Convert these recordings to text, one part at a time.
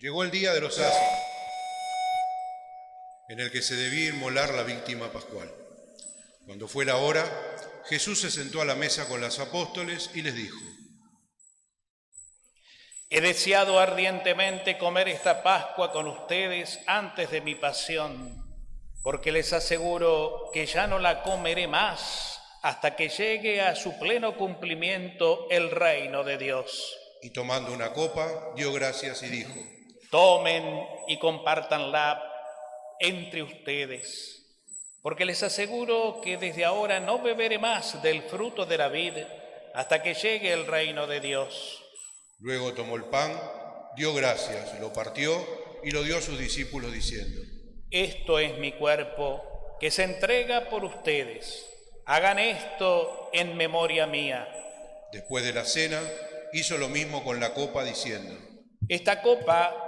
Llegó el día de los Ázimos, en el que se debía inmolar la víctima pascual. Cuando fue la hora, Jesús se sentó a la mesa con los apóstoles y les dijo: He deseado ardientemente comer esta Pascua con ustedes antes de mi pasión, porque les aseguro que ya no la comeré más hasta que llegue a su pleno cumplimiento el reino de Dios. Y tomando una copa, dio gracias y dijo: Tomen y compártanla entre ustedes, porque les aseguro que desde ahora no beberé más del fruto de la vid hasta que llegue el reino de Dios. Luego tomó el pan, dio gracias, lo partió y lo dio a sus discípulos diciendo: Esto es mi cuerpo, que se entrega por ustedes. Hagan esto en memoria mía. Después de la cena, hizo lo mismo con la copa diciendo: Esta copa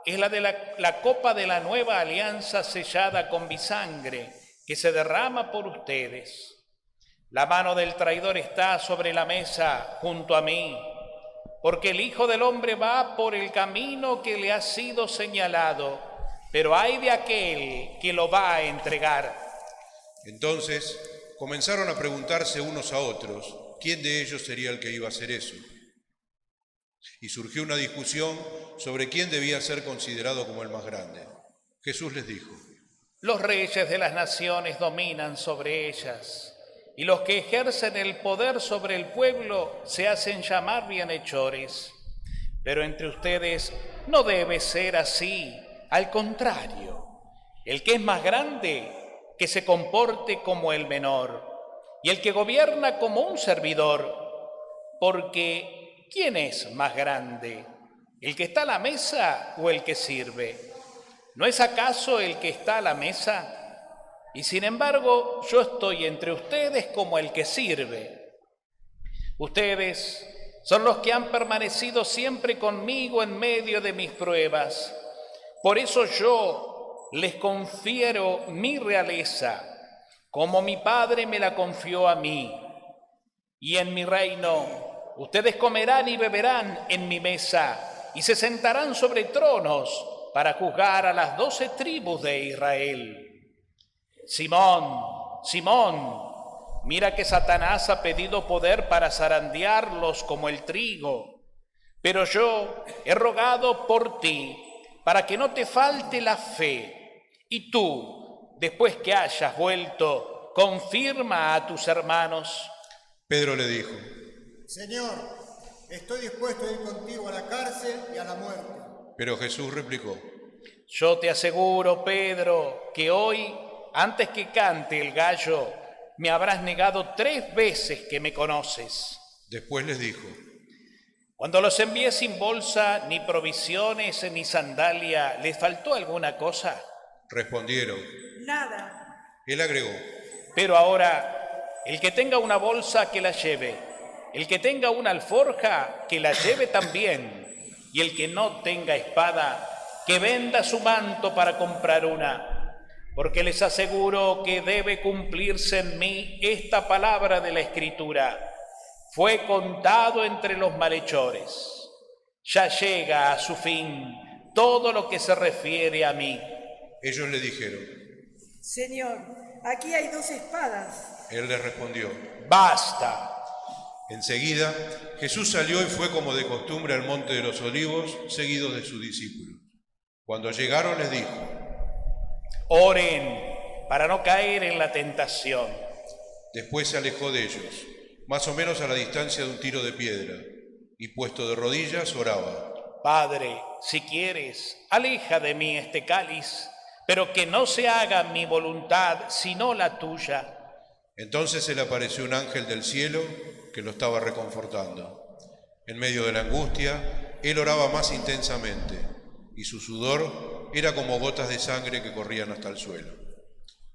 es la copa de la nueva alianza sellada con mi sangre, que se derrama por ustedes. La mano del traidor está sobre la mesa junto a mí, porque el Hijo del Hombre va por el camino que le ha sido señalado, pero ay de aquel que lo va a entregar. Entonces comenzaron a preguntarse unos a otros quién de ellos sería el que iba a hacer eso. Y surgió una discusión sobre quién debía ser considerado como el más grande. Jesús les dijo: Los reyes de las naciones dominan sobre ellas, y los que ejercen el poder sobre el pueblo se hacen llamar bienhechores. Pero entre ustedes no debe ser así, al contrario. El que es más grande, que se comporte como el menor, y el que gobierna como un servidor, porque ¿quién es más grande? ¿El que está a la mesa o el que sirve? ¿No es acaso el que está a la mesa? Y sin embargo, yo estoy entre ustedes como el que sirve. Ustedes son los que han permanecido siempre conmigo en medio de mis pruebas. Por eso yo les confiero mi realeza, como mi Padre me la confió a mí. Y en mi reino, ustedes comerán y beberán en mi mesa, y se sentarán sobre tronos para juzgar a las 12 tribus de Israel. Simón, Simón, mira que Satanás ha pedido poder para zarandearlos como el trigo, pero yo he rogado por ti para que no te falte la fe, y tú, después que hayas vuelto, confirma a tus hermanos. Pedro le dijo: Señor, estoy dispuesto a ir contigo a la cárcel y a la muerte. Pero Jesús replicó: Yo te aseguro, Pedro, que hoy, antes que cante el gallo, me habrás negado 3 veces que me conoces. Después les dijo: Cuando los envié sin bolsa, ni provisiones, ni sandalia, ¿les faltó alguna cosa? Respondieron: Nada. Él agregó: Pero ahora, el que tenga una bolsa, que la lleve. El que tenga una alforja, que la lleve también. Y el que no tenga espada, que venda su manto para comprar una. Porque les aseguro que debe cumplirse en mí esta palabra de la Escritura. Fue contado entre los malhechores. Ya llega a su fin todo lo que se refiere a mí. Ellos le dijeron: Señor, aquí hay 2 espadas. Él les respondió: Basta. Enseguida Jesús salió y fue como de costumbre al monte de los Olivos, seguido de sus discípulos. Cuando llegaron les dijo: Oren para no caer en la tentación. Después se alejó de ellos, más o menos a la distancia de un tiro de piedra, y puesto de rodillas oraba: Padre, si quieres, aleja de mí este cáliz, pero que no se haga mi voluntad sino la tuya. Entonces se le apareció un ángel del cielo que lo estaba reconfortando. En medio de la angustia, él oraba más intensamente, y su sudor era como gotas de sangre que corrían hasta el suelo.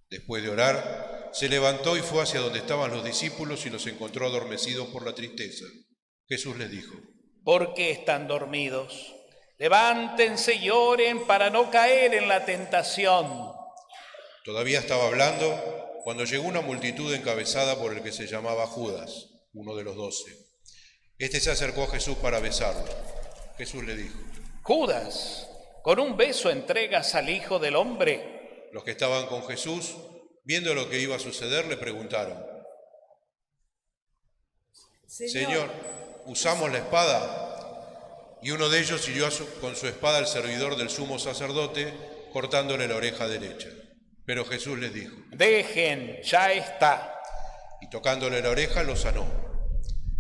Después de orar, se levantó y fue hacia donde estaban los discípulos y los encontró adormecidos por la tristeza. Jesús les dijo: ¿Por qué están dormidos? Levántense y oren para no caer en la tentación. Todavía estaba hablando cuando llegó una multitud encabezada por el que se llamaba Judas, uno de los 12. Este se acercó a Jesús para besarlo. Jesús le dijo: Judas, ¿Con un beso entregas al Hijo del Hombre? Los que estaban con Jesús, viendo lo que iba a suceder, le preguntaron: Señor, ¿usamos la espada? Y uno de ellos hirió con su espada al servidor del sumo sacerdote, cortándole la oreja derecha. Pero Jesús les dijo: Dejen, ya está. Y tocándole la oreja lo sanó.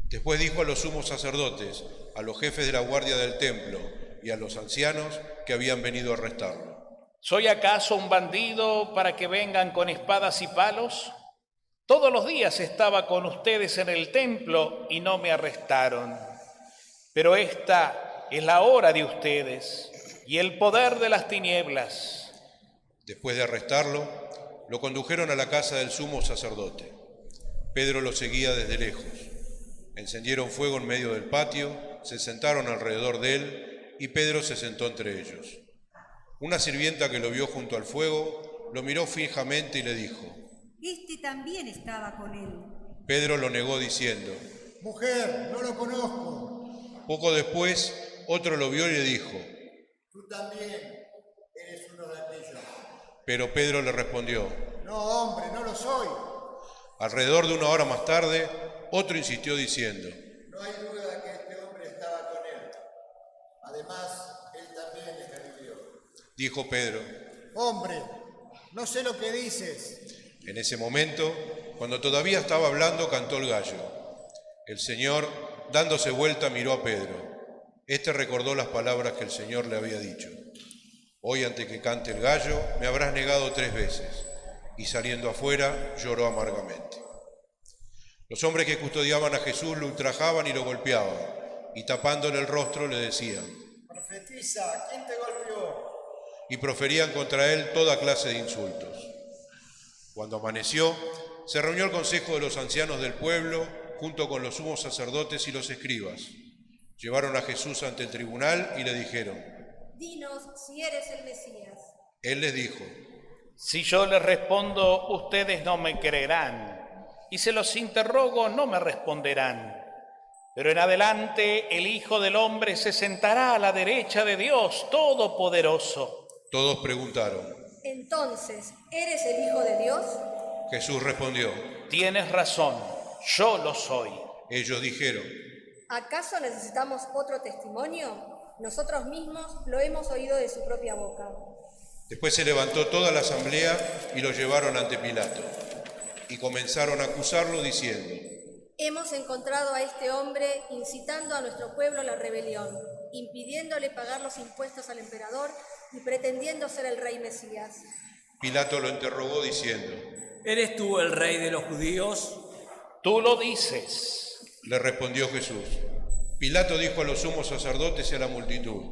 Después dijo a los sumos sacerdotes, a los jefes de la guardia del templo y a los ancianos que habían venido a arrestarlo: ¿Soy acaso un bandido para que vengan con espadas y palos? Todos los días estaba con ustedes en el templo y no me arrestaron. Pero esta es la hora de ustedes y el poder de las tinieblas. Después de arrestarlo, lo condujeron a la casa del sumo sacerdote. Pedro lo seguía desde lejos. Encendieron fuego en medio del patio, se sentaron alrededor de él y Pedro se sentó entre ellos. Una sirvienta que lo vio junto al fuego lo miró fijamente y le dijo: Este también estaba con él. Pedro lo negó diciendo: Mujer, no lo conozco. Poco después, otro lo vio y le dijo: Tú también eres uno de aquellos. Pero Pedro le respondió: No, hombre, no lo soy. Alrededor de una hora más tarde, otro insistió diciendo: No hay duda que este hombre estaba con él. Además, él también es galileo. Dijo Pedro. Hombre, no sé lo que dices. En ese momento, cuando todavía estaba hablando, cantó el gallo. El Señor, dándose vuelta, miró a Pedro. Este recordó las palabras que el Señor le había dicho: Hoy, antes que cante el gallo, me habrás negado 3 veces. Y saliendo afuera, lloró amargamente. Los hombres que custodiaban a Jesús lo ultrajaban y lo golpeaban, y tapándole el rostro le decían: Profetiza, ¿quién te golpeó? Y proferían contra él toda clase de insultos. Cuando amaneció, se reunió el consejo de los ancianos del pueblo, junto con los sumos sacerdotes y los escribas. Llevaron a Jesús ante el tribunal y le dijeron: Dinos si eres el Mesías. Él les dijo: Si yo les respondo, ustedes no me creerán, y se los interrogo, no me responderán. Pero en adelante el Hijo del Hombre se sentará a la derecha de Dios Todopoderoso. Todos preguntaron. Entonces, ¿eres el Hijo de Dios? Jesús respondió: Tienes razón, yo lo soy. Ellos dijeron: ¿Acaso necesitamos otro testimonio? Nosotros mismos lo hemos oído de su propia boca. Después se levantó toda la asamblea y lo llevaron ante Pilato. Y comenzaron a acusarlo diciendo: Hemos encontrado a este hombre incitando a nuestro pueblo a la rebelión, impidiéndole pagar los impuestos al emperador y pretendiendo ser el rey Mesías. Pilato lo interrogó diciendo: ¿Eres tú el rey de los judíos? Tú lo dices. Le respondió Jesús. Pilato dijo a los sumos sacerdotes y a la multitud: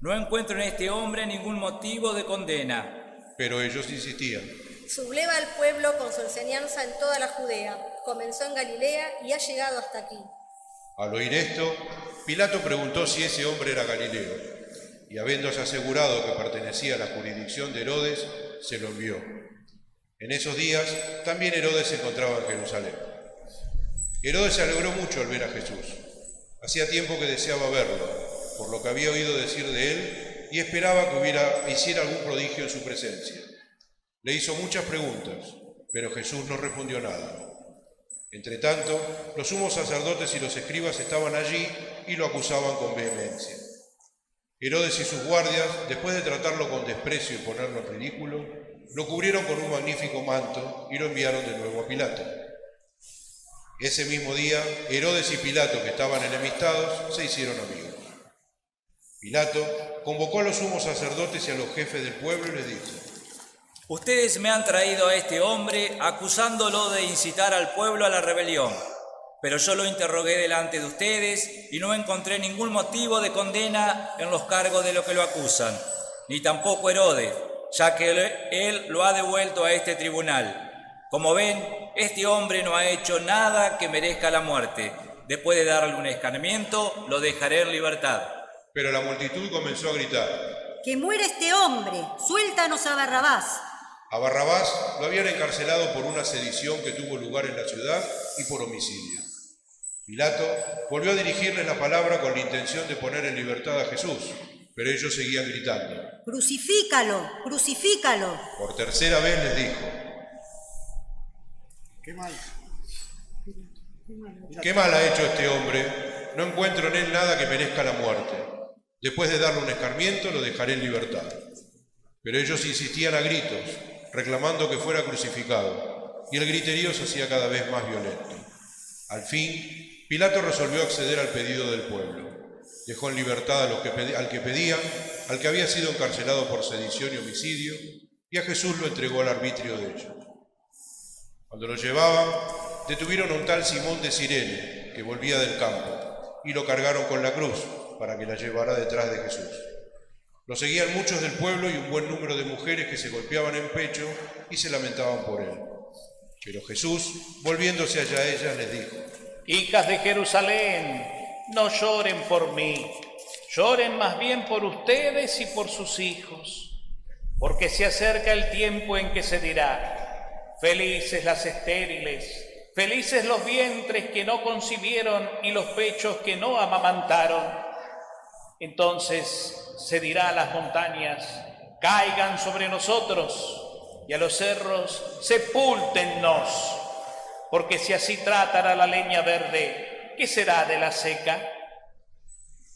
No encuentro en este hombre ningún motivo de condena. Pero ellos insistían. Subleva al pueblo con su enseñanza en toda la Judea. Comenzó en Galilea y ha llegado hasta aquí. Al oír esto, Pilato preguntó si ese hombre era Galileo, y habiéndose asegurado que pertenecía a la jurisdicción de Herodes, se lo envió. En esos días también Herodes se encontraba en Jerusalén. Herodes se alegró mucho al ver a Jesús. Hacía tiempo que deseaba verlo, por lo que había oído decir de él, y esperaba que hiciera algún prodigio en su presencia. Le hizo muchas preguntas, pero Jesús no respondió nada. Entretanto, los sumos sacerdotes y los escribas estaban allí y lo acusaban con vehemencia. Herodes y sus guardias, después de tratarlo con desprecio y ponerlo en ridículo, lo cubrieron con un magnífico manto y lo enviaron de nuevo a Pilato. Ese mismo día, Herodes y Pilato, que estaban enemistados, se hicieron amigos. Pilato convocó a los sumos sacerdotes y a los jefes del pueblo y les dijo: Ustedes me han traído a este hombre acusándolo de incitar al pueblo a la rebelión. Pero yo lo interrogué delante de ustedes y no encontré ningún motivo de condena en los cargos de lo que lo acusan, ni tampoco Herodes, ya que él lo ha devuelto a este tribunal. Como ven, este hombre no ha hecho nada que merezca la muerte. Después de darle un escarmiento, lo dejaré en libertad. Pero la multitud comenzó a gritar: ¡Que muera este hombre! ¡Suéltanos a Barrabás! A Barrabás lo habían encarcelado por una sedición que tuvo lugar en la ciudad y por homicidio. Pilato volvió a dirigirles la palabra con la intención de poner en libertad a Jesús, Pero ellos seguían gritando. Crucifícalo, crucifícalo. Por tercera vez les dijo: ¿Qué mal ha hecho este hombre? No encuentro en él nada que merezca la muerte. Después de darle un escarmiento, lo dejaré en libertad. Pero ellos insistían a gritos, reclamando que fuera crucificado, y el griterío se hacía cada vez más violento. Al fin, Pilato resolvió acceder al pedido del pueblo. Dejó en libertad al que pedían, al que había sido encarcelado por sedición y homicidio, y a Jesús lo entregó al arbitrio de ellos. Cuando lo llevaban, detuvieron a un tal Simón de Cirene, que volvía del campo, y lo cargaron con la cruz para que la llevara detrás de Jesús. Lo seguían muchos del pueblo y un buen número de mujeres que se golpeaban en pecho y se lamentaban por él. Pero Jesús, volviéndose hacia ellas, les dijo: Hijas de Jerusalén, no lloren por mí, lloren más bien por ustedes y por sus hijos, porque se acerca el tiempo en que se dirá: felices las estériles, felices los vientres que no concibieron y los pechos que no amamantaron. Entonces se dirá a las montañas: caigan sobre nosotros, y a los cerros: sepúltennos, porque si así tratan a la leña verde, ¿qué será de la seca?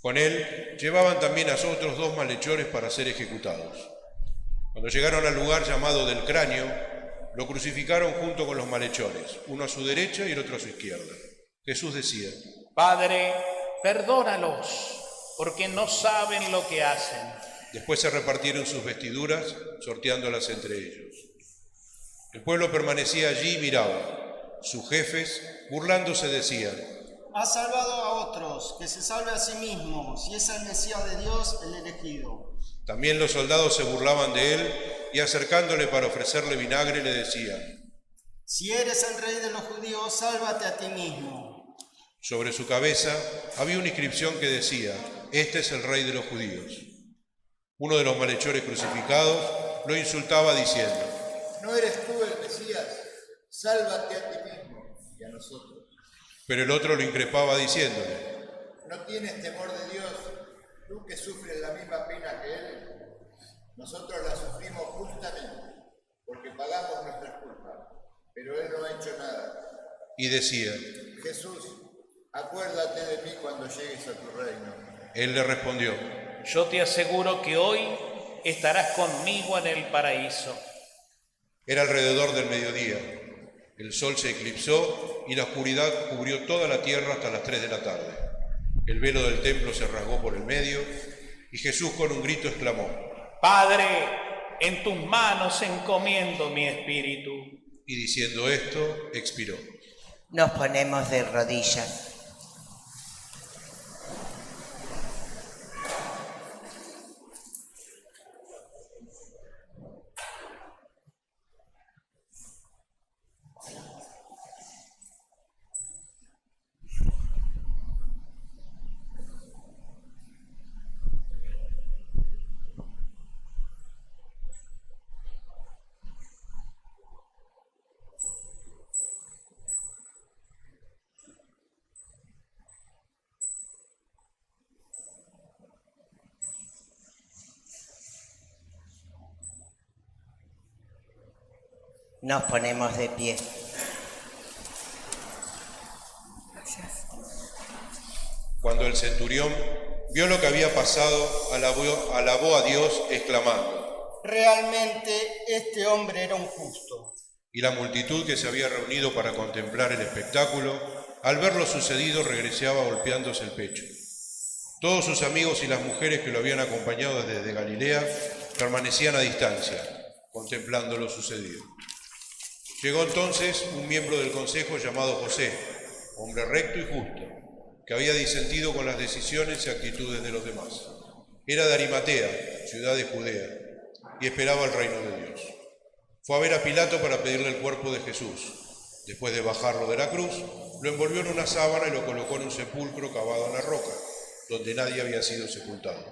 Con él llevaban también a otros 2 malhechores para ser ejecutados. Cuando llegaron al lugar llamado del Cráneo, lo crucificaron junto con los malhechores, uno a su derecha y el otro a su izquierda. Jesús decía: Padre, perdónalos, porque no saben lo que hacen. Después se repartieron sus vestiduras, sorteándolas entre ellos. El pueblo permanecía allí y miraba. Sus jefes, burlándose, decían: Ha salvado a otros, que se salve a sí mismo, si es el Mesías de Dios, el elegido. También los soldados se burlaban de él y acercándole para ofrecerle vinagre le decían: Si eres el rey de los judíos, sálvate a ti mismo. Sobre su cabeza había una inscripción que decía: Este es el rey de los judíos. Uno de los malhechores crucificados lo insultaba diciendo: ¿No eres tú el Mesías? Sálvate a ti mismo y a nosotros. Pero el otro lo increpaba diciéndole: ¿No tienes temor de Dios, tú que sufres la misma pena que Él? Nosotros la sufrimos justamente, porque pagamos nuestras culpas, pero Él no ha hecho nada. Y decía: Jesús, acuérdate de mí cuando llegues a tu reino. Él le respondió: Yo te aseguro que hoy estarás conmigo en el paraíso. Era alrededor del mediodía. El sol se eclipsó y la oscuridad cubrió toda la tierra hasta las 3 de la tarde. El velo del templo se rasgó por el medio y Jesús con un grito exclamó: Padre, en tus manos encomiendo mi espíritu. Y diciendo esto, expiró. Nos ponemos de rodillas. Nos ponemos de pie. Cuando el centurión vio lo que había pasado, alabó a Dios exclamando: Realmente este hombre era un justo. Y la multitud que se había reunido para contemplar el espectáculo, al ver lo sucedido, regresaba golpeándose el pecho. Todos sus amigos y las mujeres que lo habían acompañado desde Galilea permanecían a distancia, contemplando lo sucedido. Llegó entonces un miembro del consejo llamado José, hombre recto y justo, que había disentido con las decisiones y actitudes de los demás. Era de Arimatea, ciudad de Judea, y esperaba el reino de Dios. Fue a ver a Pilato para pedirle el cuerpo de Jesús. Después de bajarlo de la cruz, lo envolvió en una sábana y lo colocó en un sepulcro cavado en la roca, donde nadie había sido sepultado.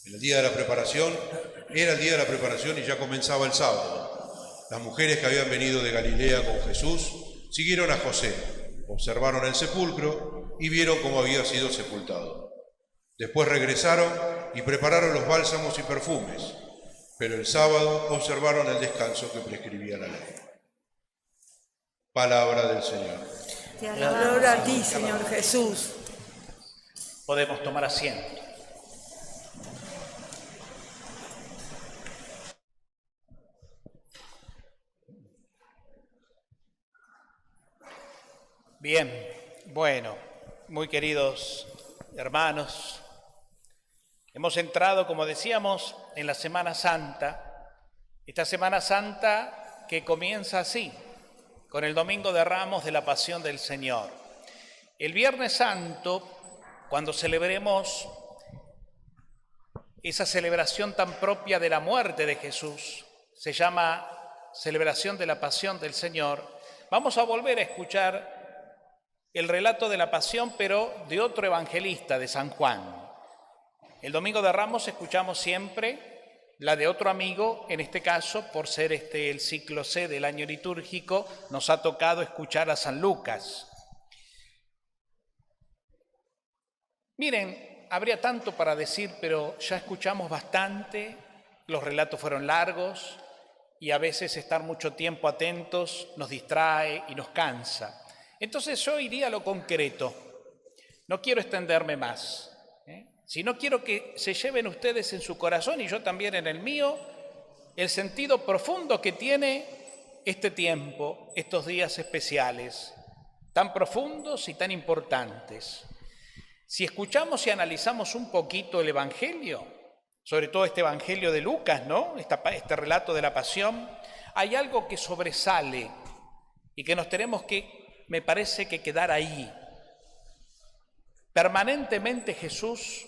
Era el día de la preparación y ya comenzaba el sábado. Las mujeres que habían venido de Galilea con Jesús siguieron a José, observaron el sepulcro y vieron cómo había sido sepultado. Después regresaron y prepararon los bálsamos y perfumes, pero el sábado observaron el descanso que prescribía la ley. Palabra del Señor. Gloria a ti, Señor Jesús. Podemos tomar asiento. Bien, bueno, muy queridos hermanos, hemos entrado, como decíamos, en la Semana Santa, esta Semana Santa que comienza así, con el Domingo de Ramos de la Pasión del Señor. El Viernes Santo, cuando celebremos esa celebración tan propia de la muerte de Jesús, se llama celebración de la Pasión del Señor, vamos a volver a escuchar el relato de la Pasión, pero de otro evangelista, de San Juan. El Domingo de Ramos escuchamos siempre la de otro amigo, en este caso, por ser el ciclo C del año litúrgico, nos ha tocado escuchar a San Lucas. Miren, habría tanto para decir, pero ya escuchamos bastante, los relatos fueron largos y a veces estar mucho tiempo atentos nos distrae y nos cansa. Entonces yo iría a lo concreto, no quiero extenderme más, sino quiero que se lleven ustedes en su corazón y yo también en el mío, el sentido profundo que tiene este tiempo, estos días especiales, tan profundos y tan importantes. Si escuchamos y analizamos un poquito el Evangelio, sobre todo este Evangelio de Lucas, ¿no? Este relato de la Pasión, hay algo que sobresale y que nos tenemos que, me parece, que quedar ahí. Permanentemente Jesús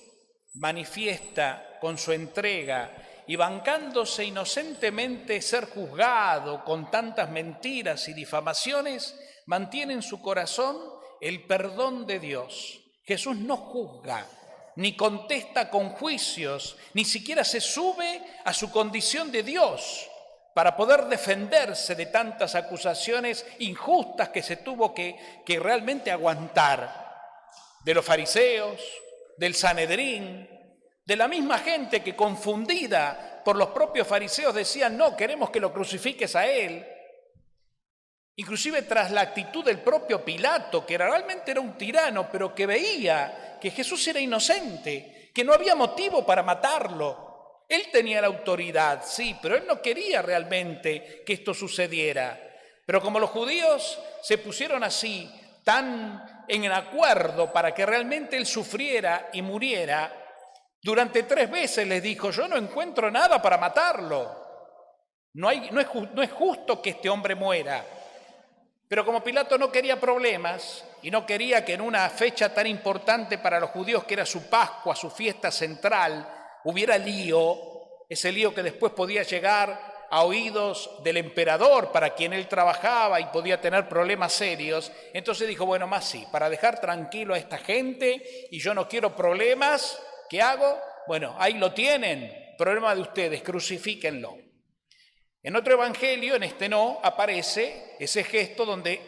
manifiesta con su entrega y bancándose inocentemente ser juzgado con tantas mentiras y difamaciones, mantiene en su corazón el perdón de Dios. Jesús no juzga, ni contesta con juicios, ni siquiera se sube a su condición de Dios para poder defenderse de tantas acusaciones injustas que se tuvo que realmente aguantar, de los fariseos, del Sanedrín, de la misma gente que confundida por los propios fariseos decían, no, queremos que lo crucifiques a él. Inclusive tras la actitud del propio Pilato, que realmente era un tirano, pero que veía que Jesús era inocente, que no había motivo para matarlo. Él tenía la autoridad, sí, pero él no quería realmente que esto sucediera. Pero como los judíos se pusieron así, tan en acuerdo para que realmente él sufriera y muriera, durante 3 veces les dijo, yo no encuentro nada para matarlo. No es justo que este hombre muera. Pero como Pilato no quería problemas y no quería que en una fecha tan importante para los judíos, que era su Pascua, su fiesta central, hubiera lío, ese lío que después podía llegar a oídos del emperador para quien él trabajaba y podía tener problemas serios, entonces dijo, bueno, más sí, para dejar tranquilo a esta gente y yo no quiero problemas, ¿qué hago? Bueno, ahí lo tienen, problema de ustedes, crucifíquenlo. En otro evangelio, en este no, aparece ese gesto donde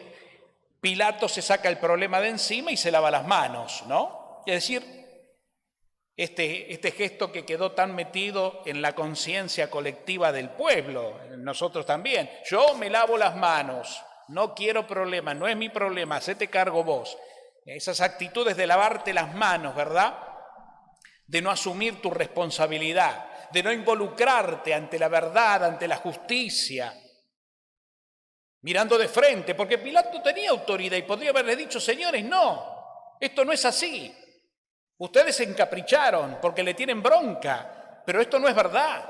Pilato se saca el problema de encima y se lava las manos, ¿no? Es decir, este gesto que quedó tan metido en la conciencia colectiva del pueblo, nosotros también. Yo me lavo las manos, no quiero problemas, no es mi problema, hacete cargo vos. Esas actitudes de lavarte las manos, ¿verdad? De no asumir tu responsabilidad, de no involucrarte ante la verdad, ante la justicia, mirando de frente, porque Pilato tenía autoridad y podría haberle dicho, señores, no, esto no es así. Ustedes se encapricharon porque le tienen bronca, pero esto no es verdad.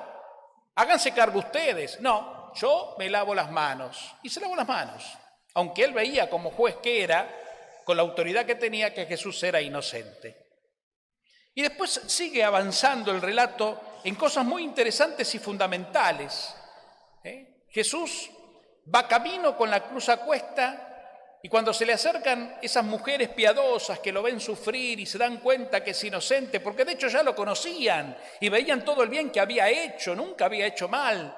Háganse cargo ustedes. No, yo me lavo las manos. Y se lavó las manos. Aunque él veía como juez que era, con la autoridad que tenía, que Jesús era inocente. Y después sigue avanzando el relato en cosas muy interesantes y fundamentales. Jesús va camino con la cruz a cuesta. Y cuando se le acercan esas mujeres piadosas que lo ven sufrir y se dan cuenta que es inocente, porque de hecho ya lo conocían y veían todo el bien que había hecho, nunca había hecho mal.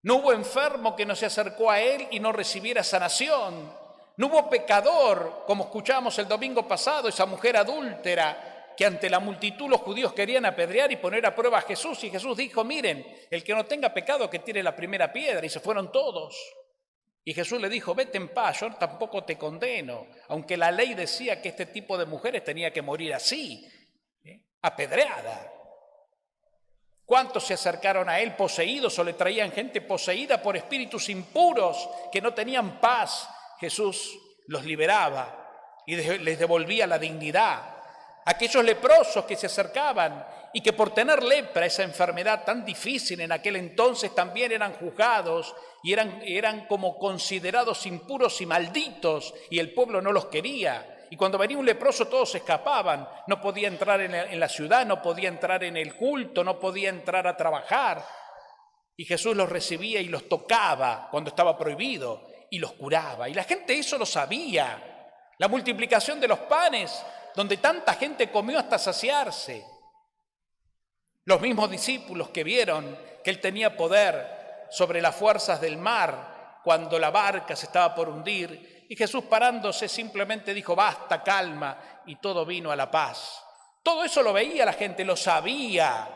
No hubo enfermo que no se acercó a él y no recibiera sanación. No hubo pecador, como escuchamos el domingo pasado, esa mujer adúltera, que ante la multitud los judíos querían apedrear y poner a prueba a Jesús. Y Jesús dijo, miren, el que no tenga pecado que tire la primera piedra. Y se fueron todos. Y Jesús le dijo, vete en paz, yo tampoco te condeno. Aunque la ley decía que este tipo de mujeres tenía que morir así, apedreada. ¿Cuántos se acercaron a él poseídos o le traían gente poseída por espíritus impuros que no tenían paz? Jesús los liberaba y les devolvía la dignidad. Aquellos leprosos que se acercaban y que por tener lepra, esa enfermedad tan difícil en aquel entonces, también eran juzgados y eran como considerados impuros y malditos, y el pueblo no los quería. Y cuando venía un leproso todos se escapaban, no podía entrar en la ciudad, no podía entrar en el culto, no podía entrar a trabajar. Y Jesús los recibía y los tocaba cuando estaba prohibido y los curaba. Y la gente eso lo sabía. La multiplicación de los panes, donde tanta gente comió hasta saciarse. Los mismos discípulos que vieron que él tenía poder sobre las fuerzas del mar cuando la barca se estaba por hundir, y Jesús parándose simplemente dijo, basta, calma, y todo vino a la paz. Todo eso lo veía la gente, lo sabía.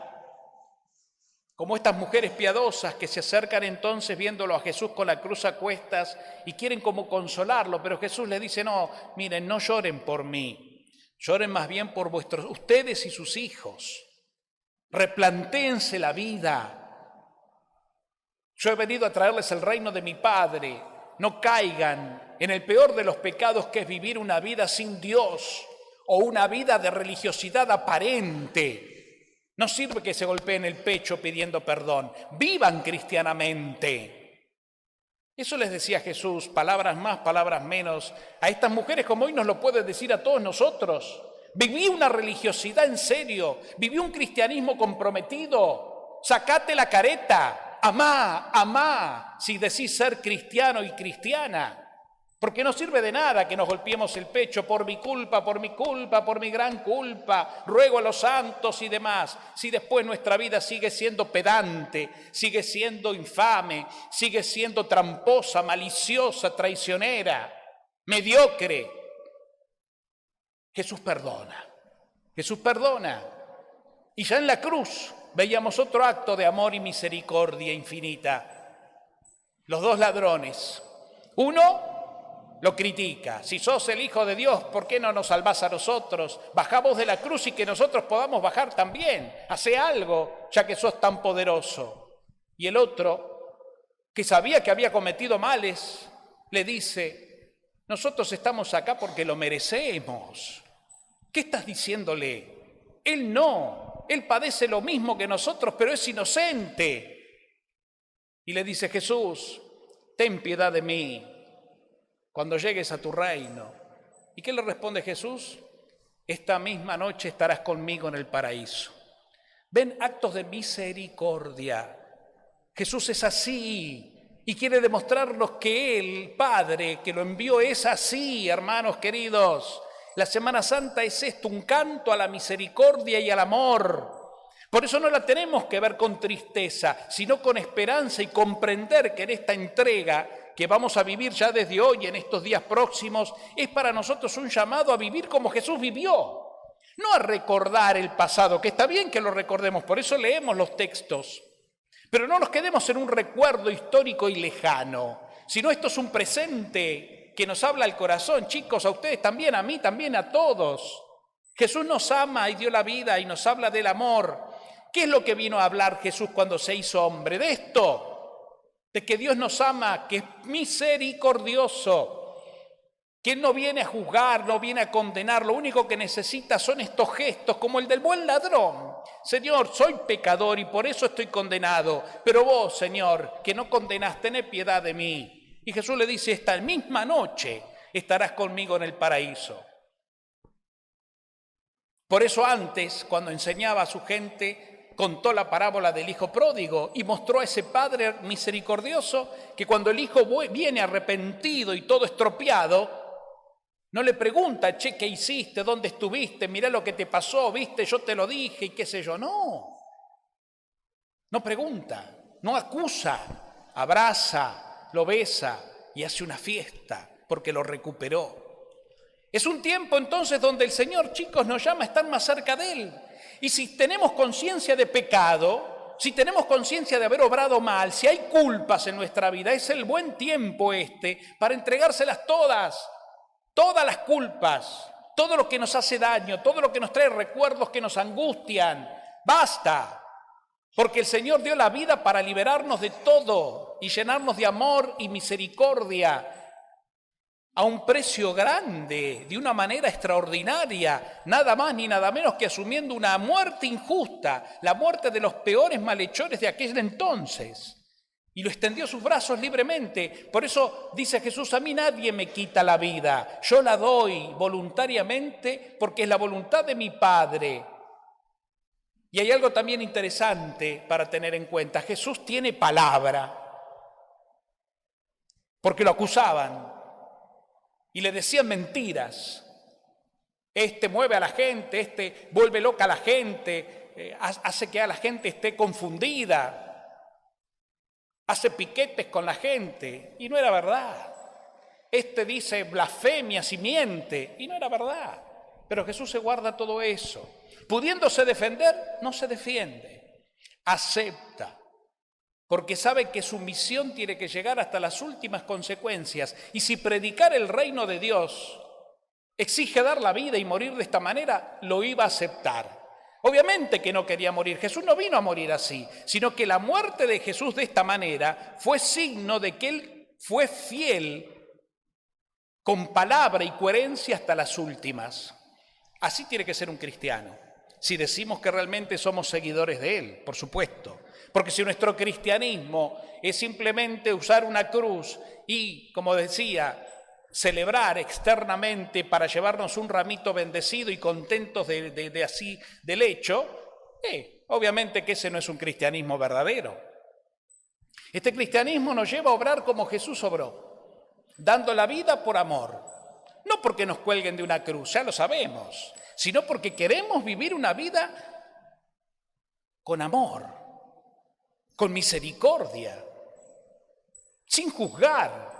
Como estas mujeres piadosas que se acercan entonces viéndolo a Jesús con la cruz a cuestas y quieren como consolarlo, pero Jesús les dice, no, miren, no lloren por mí, lloren más bien por ustedes y sus hijos. Replantéense la vida. Yo he venido a traerles el reino de mi Padre. No caigan en el peor de los pecados, que es vivir una vida sin Dios o una vida de religiosidad aparente. No sirve que se golpeen el pecho pidiendo perdón. Vivan cristianamente. Eso les decía Jesús, palabras más, palabras menos, a estas mujeres como hoy nos lo puede decir a todos nosotros. Viví una religiosidad en serio, viví un cristianismo comprometido. Sacate la careta, amá, si decís ser cristiano y cristiana. Porque no sirve de nada que nos golpeemos el pecho por mi culpa, por mi gran culpa, ruego a los santos y demás, si después nuestra vida sigue siendo pedante, sigue siendo infame, sigue siendo tramposa, maliciosa, traicionera, mediocre. Jesús perdona. Y ya en la cruz veíamos otro acto de amor y misericordia infinita. Los dos ladrones. Uno lo critica. Si sos el Hijo de Dios, ¿por qué no nos salvás a nosotros? Bajá vos de la cruz y que nosotros podamos bajar también. Hacé algo, ya que sos tan poderoso. Y el otro, que sabía que había cometido males, le dice, nosotros estamos acá porque lo merecemos. ¿Qué estás diciéndole? Él no, él padece lo mismo que nosotros, pero es inocente. Y le dice, Jesús, ten piedad de mí cuando llegues a tu reino. ¿Y qué le responde Jesús? Esta misma noche estarás conmigo en el paraíso. Ven, actos de misericordia. Jesús es así y quiere demostrarnos que Él, Padre, que lo envió, es así, hermanos queridos. La Semana Santa es esto, un canto a la misericordia y al amor. Por eso no la tenemos que ver con tristeza, sino con esperanza y comprender que en esta entrega que vamos a vivir ya desde hoy, en estos días próximos, es para nosotros un llamado a vivir como Jesús vivió. No a recordar el pasado, que está bien que lo recordemos, por eso leemos los textos. Pero no nos quedemos en un recuerdo histórico y lejano, sino esto es un presente que nos habla al corazón. Chicos, a ustedes también, a mí también, a todos. Jesús nos ama y dio la vida y nos habla del amor. ¿Qué es lo que vino a hablar Jesús cuando se hizo hombre? De esto. De que Dios nos ama, que es misericordioso, que Él no viene a juzgar, no viene a condenar, lo único que necesita son estos gestos, como el del buen ladrón. Señor, soy pecador y por eso estoy condenado, pero vos, Señor, que no condenás, tened piedad de mí. Y Jesús le dice, esta misma noche estarás conmigo en el paraíso. Por eso antes, cuando enseñaba a su gente, contó la parábola del hijo pródigo y mostró a ese padre misericordioso que cuando el hijo viene arrepentido y todo estropeado, no le pregunta, che, ¿qué hiciste? ¿Dónde estuviste? Mirá lo que te pasó, ¿viste? Yo te lo dije y qué sé yo. No pregunta, no acusa, abraza, lo besa y hace una fiesta porque lo recuperó. Es un tiempo entonces donde el Señor, chicos, nos llama a estar más cerca de Él. Y si tenemos conciencia de pecado, si tenemos conciencia de haber obrado mal, si hay culpas en nuestra vida, es el buen tiempo para entregárselas todas las culpas, todo lo que nos hace daño, todo lo que nos trae recuerdos que nos angustian. ¡Basta! Porque el Señor dio la vida para liberarnos de todo y llenarnos de amor y misericordia a un precio grande, de una manera extraordinaria, nada más ni nada menos que asumiendo una muerte injusta, la muerte de los peores malhechores de aquel entonces. Y lo extendió sus brazos libremente. Por eso dice Jesús, a mí nadie me quita la vida, yo la doy voluntariamente porque es la voluntad de mi Padre. Y hay algo también interesante para tener en cuenta. Jesús tiene palabra, porque lo acusaban y le decían mentiras. Mueve a la gente, vuelve loca a la gente, hace que a la gente esté confundida, hace piquetes con la gente, y no era verdad. Dice blasfemias y miente, y no era verdad. Pero Jesús se guarda todo eso. Pudiéndose defender, no se defiende, acepta, porque sabe que su misión tiene que llegar hasta las últimas consecuencias. Y si predicar el reino de Dios exige dar la vida y morir de esta manera, lo iba a aceptar. Obviamente que no quería morir. Jesús no vino a morir así, sino que la muerte de Jesús de esta manera fue signo de que Él fue fiel con palabra y coherencia hasta las últimas. Así tiene que ser un cristiano, si decimos que realmente somos seguidores de Él, por supuesto. Porque si nuestro cristianismo es simplemente usar una cruz y, como decía, celebrar externamente para llevarnos un ramito bendecido y contentos del hecho, obviamente que ese no es un cristianismo verdadero. Este cristianismo nos lleva a obrar como Jesús obró, dando la vida por amor. No porque nos cuelguen de una cruz, ya lo sabemos, sino porque queremos vivir una vida con amor, con misericordia, sin juzgar,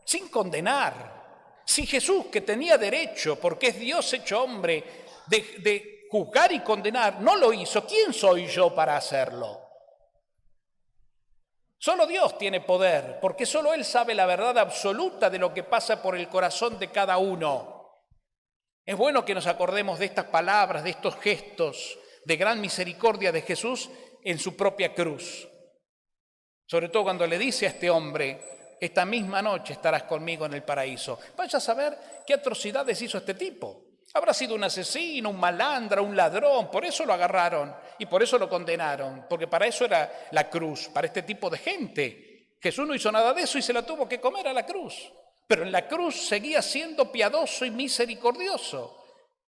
sin condenar. Si Jesús, que tenía derecho, porque es Dios hecho hombre, de juzgar y condenar, no lo hizo, ¿quién soy yo para hacerlo? Solo Dios tiene poder, porque solo Él sabe la verdad absoluta de lo que pasa por el corazón de cada uno. Es bueno que nos acordemos de estas palabras, de estos gestos de gran misericordia de Jesús en su propia cruz. Sobre todo cuando le dice a este hombre, esta misma noche estarás conmigo en el paraíso. Vaya a saber qué atrocidades hizo este tipo. Habrá sido un asesino, un malandra, un ladrón, por eso lo agarraron y por eso lo condenaron, porque para eso era la cruz, para este tipo de gente. Jesús no hizo nada de eso y se la tuvo que comer a la cruz. Pero en la cruz seguía siendo piadoso y misericordioso.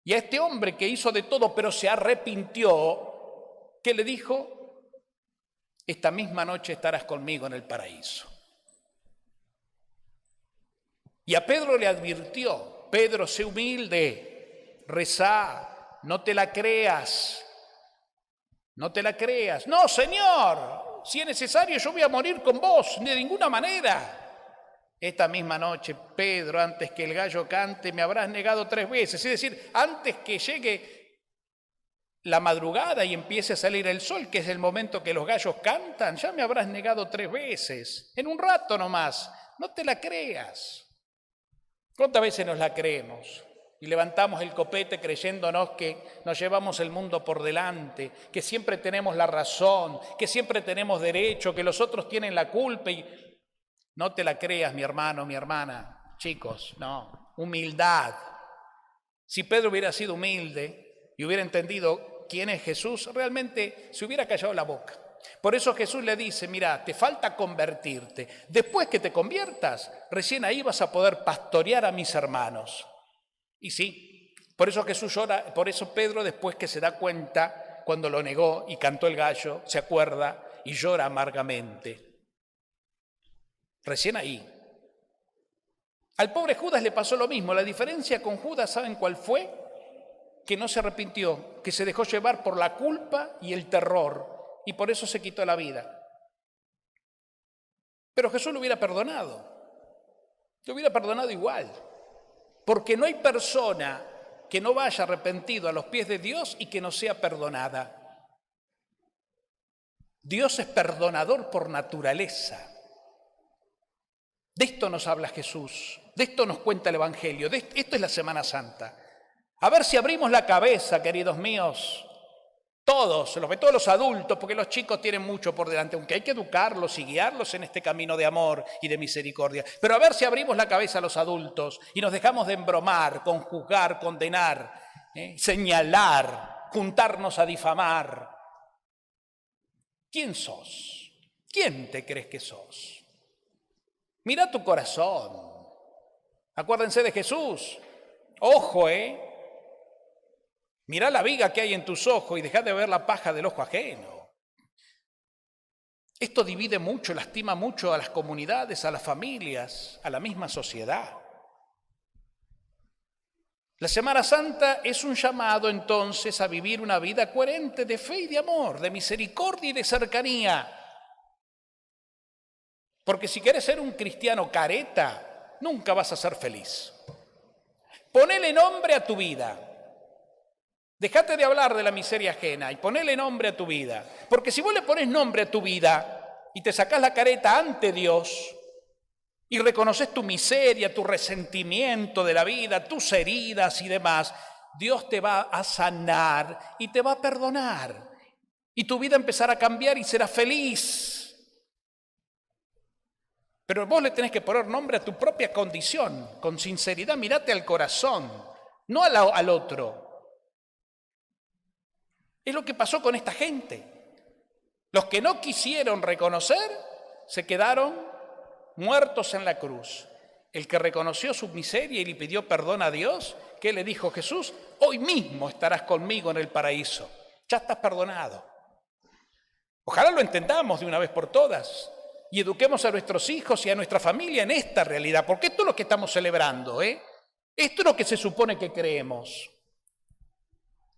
Y a este hombre que hizo de todo pero se arrepintió, ¿qué le dijo? Esta misma noche estarás conmigo en el paraíso. Y a Pedro le advirtió, Pedro, sé humilde, rezá, no te la creas. No te la creas. No, Señor, si es necesario yo voy a morir con vos, de ninguna manera. Esta misma noche, Pedro, antes que el gallo cante, me habrás negado 3 veces. Es decir, antes que llegue la madrugada y empiece a salir el sol, que es el momento que los gallos cantan, ya me habrás negado 3 veces. En un rato nomás. No te la creas. ¿Cuántas veces nos la creemos? Y levantamos el copete creyéndonos que nos llevamos el mundo por delante, que siempre tenemos la razón, que siempre tenemos derecho, que los otros tienen la culpa. Y no te la creas, mi hermano, mi hermana. Chicos, no. Humildad. Si Pedro hubiera sido humilde y hubiera entendido quién es Jesús, realmente se hubiera callado la boca. Por eso Jesús le dice, mira, te falta convertirte. Después que te conviertas, recién ahí vas a poder pastorear a mis hermanos. Y sí, por eso Jesús llora, por eso Pedro, después que se da cuenta, cuando lo negó y cantó el gallo, se acuerda y llora amargamente. Recién ahí. Al pobre Judas le pasó lo mismo. La diferencia con Judas, ¿saben cuál fue? Que no se arrepintió, que se dejó llevar por la culpa y el terror, y por eso se quitó la vida. Pero Jesús lo hubiera perdonado igual. Porque no hay persona que no vaya arrepentido a los pies de Dios y que no sea perdonada. Dios es perdonador por naturaleza. De esto nos habla Jesús, de esto nos cuenta el Evangelio, esto es la Semana Santa. A ver si abrimos la cabeza, queridos míos, todos, sobre todo los adultos, porque los chicos tienen mucho por delante, aunque hay que educarlos y guiarlos en este camino de amor y de misericordia. Pero a ver si abrimos la cabeza a los adultos y nos dejamos de embromar, conjuzgar, condenar, señalar, juntarnos a difamar. ¿Quién sos? ¿Quién te crees que sos? Mira tu corazón. Acuérdense de Jesús. Ojo, Mirá la viga que hay en tus ojos y dejá de ver la paja del ojo ajeno. Esto divide mucho, lastima mucho a las comunidades, a las familias, a la misma sociedad. La Semana Santa es un llamado entonces a vivir una vida coherente de fe y de amor, de misericordia y de cercanía. Porque si quieres ser un cristiano careta, nunca vas a ser feliz. Ponele nombre a tu vida. Dejate de hablar de la miseria ajena y ponele nombre a tu vida. Porque si vos le pones nombre a tu vida y te sacás la careta ante Dios y reconoces tu miseria, tu resentimiento de la vida, tus heridas y demás, Dios te va a sanar y te va a perdonar. Y tu vida empezará a cambiar y serás feliz. Pero vos le tenés que poner nombre a tu propia condición, con sinceridad, mirate al corazón, no al otro. Es lo que pasó con esta gente. Los que no quisieron reconocer se quedaron muertos en la cruz. El que reconoció su miseria y le pidió perdón a Dios, ¿qué le dijo Jesús? Hoy mismo estarás conmigo en el paraíso. Ya estás perdonado. Ojalá lo entendamos de una vez por todas y eduquemos a nuestros hijos y a nuestra familia en esta realidad, porque esto es lo que estamos celebrando, Esto es lo que se supone que creemos.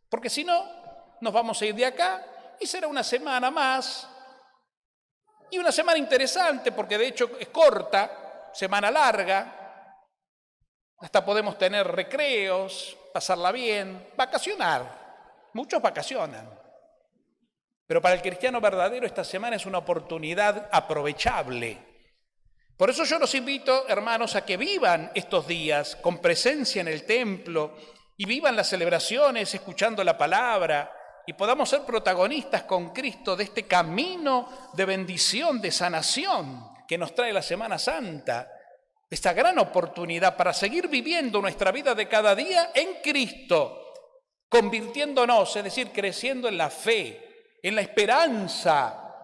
Porque si no, nos vamos a ir de acá y será una semana más. Y una semana interesante porque de hecho es corta, semana larga. Hasta podemos tener recreos, pasarla bien, vacacionar. Muchos vacacionan. Pero para el cristiano verdadero esta semana es una oportunidad aprovechable. Por eso yo los invito, hermanos, a que vivan estos días con presencia en el templo y vivan las celebraciones escuchando la palabra, y podamos ser protagonistas con Cristo de este camino de bendición, de sanación que nos trae la Semana Santa, esta gran oportunidad para seguir viviendo nuestra vida de cada día en Cristo, convirtiéndonos, es decir, creciendo en la fe, en la esperanza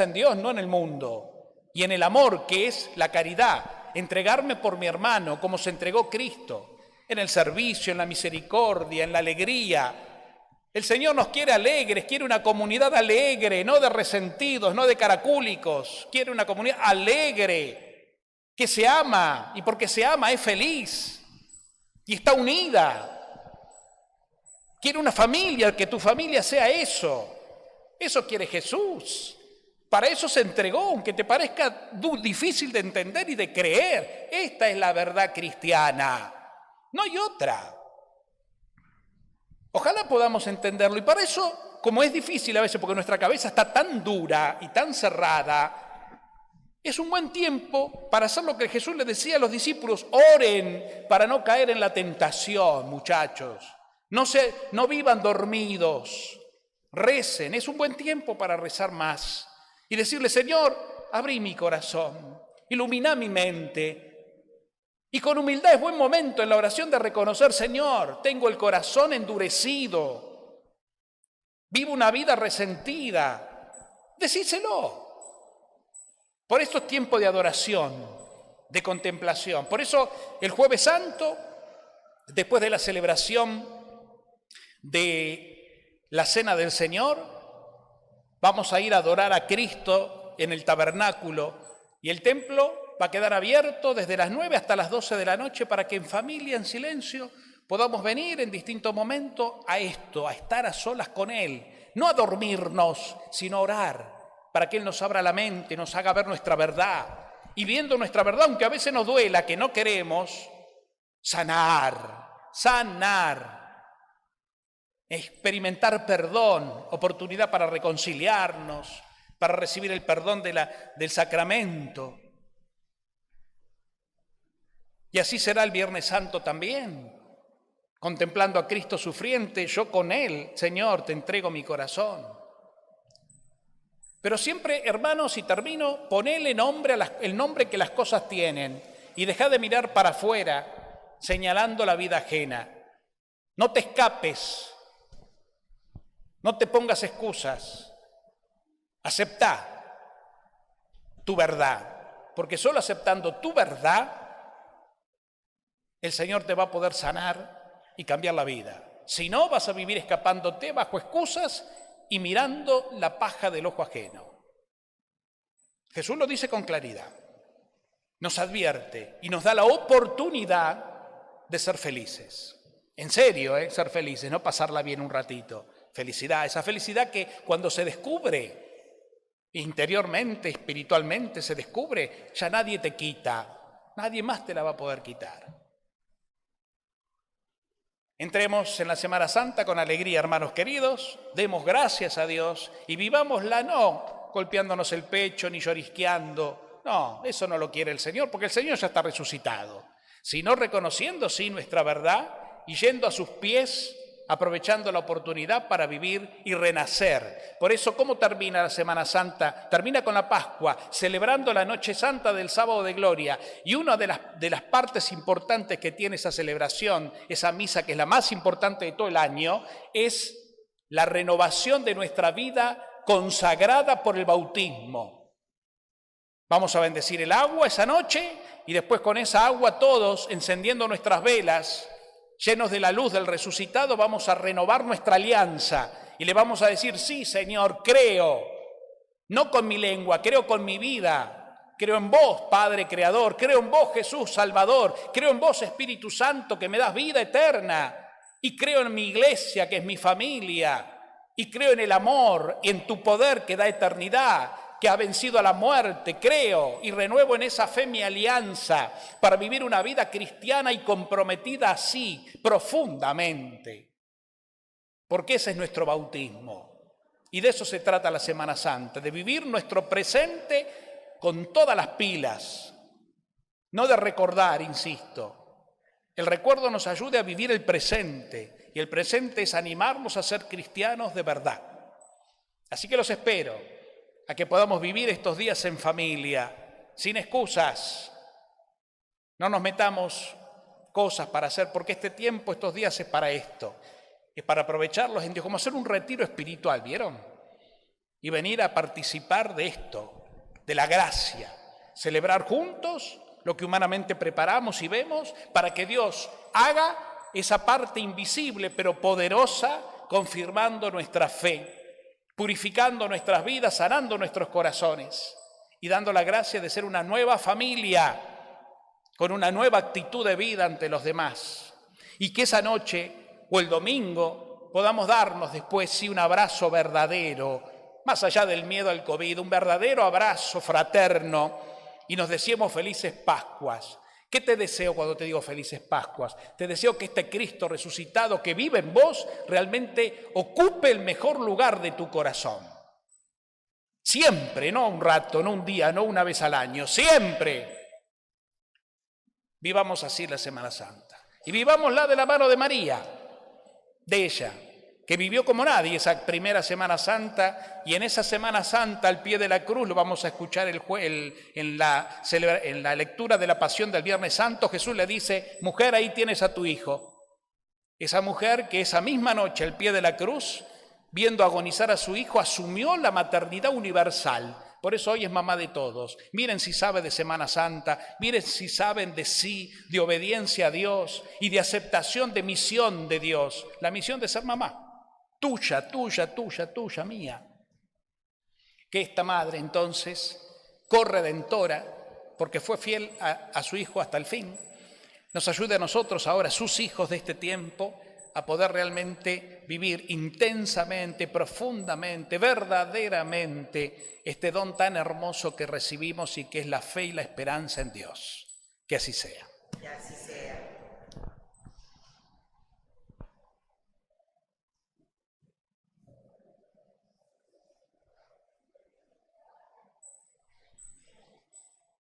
en Dios, no en el mundo, y en el amor que es la caridad, entregarme por mi hermano como se entregó Cristo, en el servicio, en la misericordia, en la alegría. El Señor nos quiere alegres, quiere una comunidad alegre, no de resentidos, no de caracúlicos. Quiere una comunidad alegre, que se ama, y porque se ama es feliz y está unida. Quiere una familia, que tu familia sea eso. Eso quiere Jesús. Para eso se entregó, aunque te parezca difícil de entender y de creer. Esta es la verdad cristiana, no hay otra. Ojalá podamos entenderlo, y para eso, como es difícil a veces porque nuestra cabeza está tan dura y tan cerrada, es un buen tiempo para hacer lo que Jesús le decía a los discípulos: oren para no caer en la tentación, muchachos. No vivan dormidos, recen. Es un buen tiempo para rezar más y decirle: Señor, abrí mi corazón, ilumina mi mente. Y con humildad es buen momento en la oración de reconocer: Señor, tengo el corazón endurecido, vivo una vida resentida. Decíselo. Por eso es tiempo de adoración, de contemplación. Por eso el Jueves Santo, después de la celebración de la Cena del Señor, vamos a ir a adorar a Cristo en el tabernáculo, y el templo va a quedar abierto desde las 9 hasta las 12 de la noche para que en familia, en silencio, podamos venir en distintos momentos a esto, a estar a solas con Él. No a dormirnos, sino a orar, para que Él nos abra la mente, nos haga ver nuestra verdad. Y viendo nuestra verdad, aunque a veces nos duela, que no queremos, sanar, experimentar perdón, oportunidad para reconciliarnos, para recibir el perdón del sacramento. Y así será el Viernes Santo también, contemplando a Cristo sufriente, yo con Él, Señor, te entrego mi corazón. Pero siempre, hermanos, y termino, ponele el nombre que las cosas tienen y dejá de mirar para afuera, señalando la vida ajena. No te escapes, no te pongas excusas, aceptá tu verdad, porque solo aceptando tu verdad, el Señor te va a poder sanar y cambiar la vida. Si no, vas a vivir escapándote bajo excusas y mirando la paja del ojo ajeno. Jesús lo dice con claridad. Nos advierte y nos da la oportunidad de ser felices. En serio, ser felices, no pasarla bien un ratito. Felicidad, esa felicidad que cuando se descubre interiormente, espiritualmente, se descubre, ya nadie te quita, nadie más te la va a poder quitar. Entremos en la Semana Santa con alegría, hermanos queridos, demos gracias a Dios y vivámosla no golpeándonos el pecho ni llorisqueando. No, eso no lo quiere el Señor, porque el Señor ya está resucitado, sino reconociendo sí nuestra verdad y yendo a sus pies, aprovechando la oportunidad para vivir y renacer. Por eso, ¿cómo termina la Semana Santa? Termina con la Pascua, celebrando la Noche Santa del Sábado de Gloria. Y una de las partes importantes que tiene esa celebración, esa misa que es la más importante de todo el año, es la renovación de nuestra vida consagrada por el bautismo. Vamos a bendecir el agua esa noche y después con esa agua todos, encendiendo nuestras velas, llenos de la luz del resucitado, vamos a renovar nuestra alianza y le vamos a decir, sí, Señor, creo, no con mi lengua, creo con mi vida, creo en vos, Padre Creador, creo en vos, Jesús Salvador, creo en vos, Espíritu Santo, que me das vida eterna, y creo en mi iglesia, que es mi familia, y creo en el amor y en tu poder que da eternidad, que ha vencido a la muerte, creo y renuevo en esa fe mi alianza para vivir una vida cristiana y comprometida así, profundamente. Porque ese es nuestro bautismo. Y de eso se trata la Semana Santa, de vivir nuestro presente con todas las pilas, no de recordar, insisto. El recuerdo nos ayuda a vivir el presente, y el presente es animarnos a ser cristianos de verdad. Así que los espero a que podamos vivir estos días en familia, sin excusas. No nos metamos cosas para hacer, porque este tiempo, estos días es para esto, es para aprovecharlos en Dios, como hacer un retiro espiritual, ¿vieron? Y venir a participar de esto, de la gracia, celebrar juntos lo que humanamente preparamos y vemos para que Dios haga esa parte invisible pero poderosa, confirmando nuestra fe, purificando nuestras vidas, sanando nuestros corazones y dando la gracia de ser una nueva familia con una nueva actitud de vida ante los demás. Y que esa noche o el domingo podamos darnos después sí un abrazo verdadero, más allá del miedo al COVID, un verdadero abrazo fraterno y nos deseemos felices Pascuas. ¿Qué te deseo cuando te digo felices Pascuas? Te deseo que este Cristo resucitado que vive en vos realmente ocupe el mejor lugar de tu corazón. Siempre, no un rato, no un día, no una vez al año, siempre. Vivamos así la Semana Santa. Y vivámosla de la mano de María, de ella, que vivió como nadie esa primera Semana Santa, y en esa Semana Santa al pie de la cruz, lo vamos a escuchar en la lectura de la Pasión del Viernes Santo, Jesús le dice, mujer, ahí tienes a tu hijo. Esa mujer que esa misma noche al pie de la cruz, viendo agonizar a su hijo, asumió la maternidad universal. Por eso hoy es mamá de todos. Miren si sabe de Semana Santa, miren si saben de sí, de obediencia a Dios y de aceptación de misión de Dios. La misión de ser mamá. Tuya, tuya, tuya, tuya, mía. Que esta madre entonces, corredentora, porque fue fiel a su hijo hasta el fin, nos ayude a nosotros ahora, sus hijos de este tiempo, a poder realmente vivir intensamente, profundamente, verdaderamente este don tan hermoso que recibimos y que es la fe y la esperanza en Dios. Que así sea.